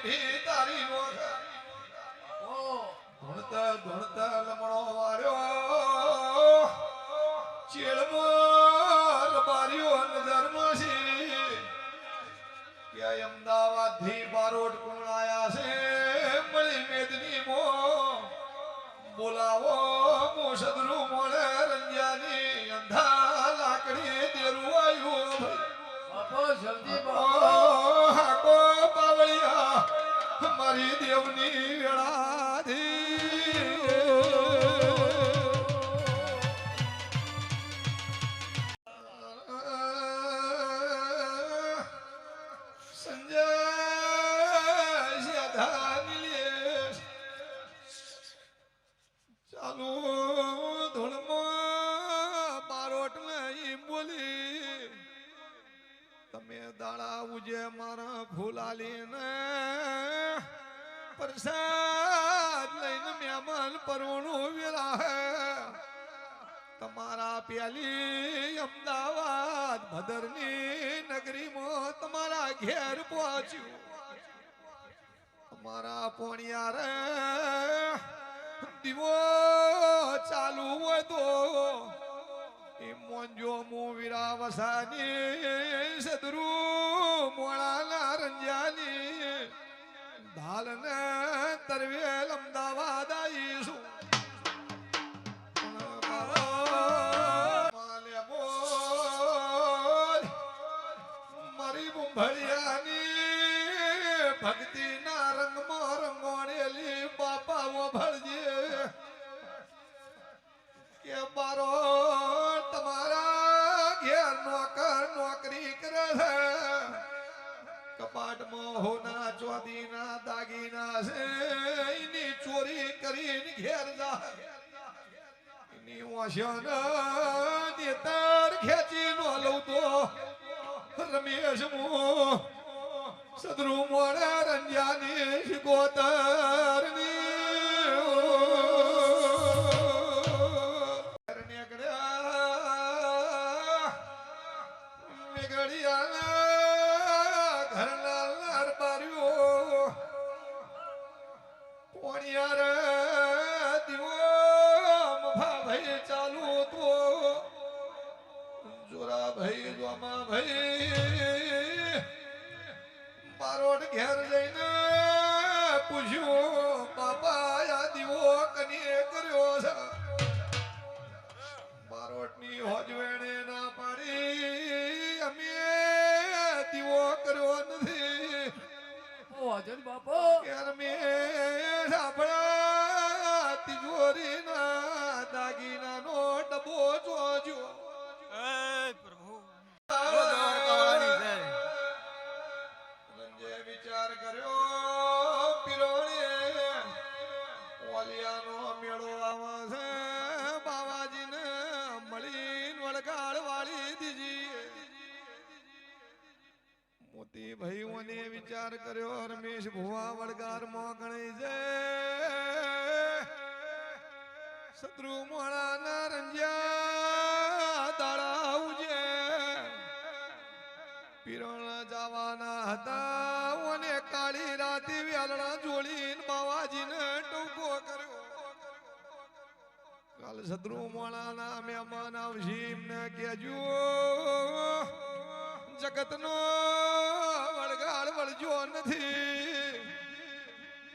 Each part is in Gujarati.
ઉઠી તારી નોખ ધૂણતા ધૂણતા લમણો વાળ્યો ચેડમોર બાર્યો નજરમાં છે કે અમદાવાદ થી બારોટ કોણ આયા છે મળી મેદની મો બોલાવો મોસદરું મોણે રંજાની અંધા લાકડી દેરું આવ્યું બાપો જલ્દી બાપો હાકો પાવળિયા મારી દેવની વેળાથી સંજય સીધા નીલેશ ચાલુ ધૂળમાં બારોટ નહીં બોલી તમે દાડા ઉજે મારા ફૂલાલીને પ્રસાદ લઈને મહેમાન પરવણું વેલા હે તમારા પ્યાલી અમદાવાદ ભદરની નગરીમાં તમારા ઘેર પહોંચ્યું તમારા પોણિયા રે દીવો ચાલુ હોય તો એ મોંજો મોવીરા વસાની સદરૂ મોળાના રંજાની ઢાલને તરવેલ અમદાવાદ આવીશું મારી મુંભળિયાની ભક્તિના રંગમાં રંગોણેલી બાપા વભળજે કે બારો તમારા ઘેર નોકર નોકરી કરે છે કપાટમાં હોના ચોદીના દાગીના છે એની ચોરી કરીને ઘેર જા એની વાસણ નેતર ખેંચી નો લઉં તો રમેશ હું સદરૂ મોડે રંજાની શિકોતરની બારોટ ઘેર જઈને પૂછ્યું બાપા આ દીવો કનીએ કર્યો છે બારોટની હોજવેણે ના પાડી અમે દીવો કર્યો નથી વાજન બાપો યાર મે સાંભળા તિજોરીના દાગીનાનો ડબ્બો જોજો વિચાર કર્યો પીરોળીએ ઓલિયાનો મેળો આવે છે બાવાજીને મળીને વળગાડ વાળી દીજી મોતી ભાઈઓને વિચાર કર્યો રમેશ ભુવા વળગાર માં ગણી છે શત્રુ મોળાના રંજ્યા દાડા ઉજે પીરણ જવાના હતા ઓને કાળી રાતી વેલણા જોડીને બાવાજીને ટૂંકો કર્યો કાલ શત્રુ મોળાના મહેમાન આવશે એમને કહેજો જગતનો વળગાડ વળજો નથી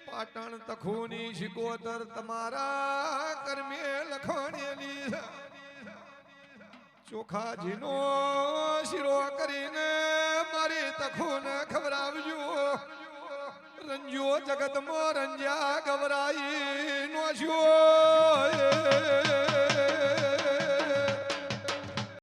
પાટણ તખોની શિકોતર તમારા કર્મે લખણેલી ચોખાજીનો શીરો કરીને મારી તખોને ખવડાવજો રંજો જગતમાં રંજા ગવરાઈ નો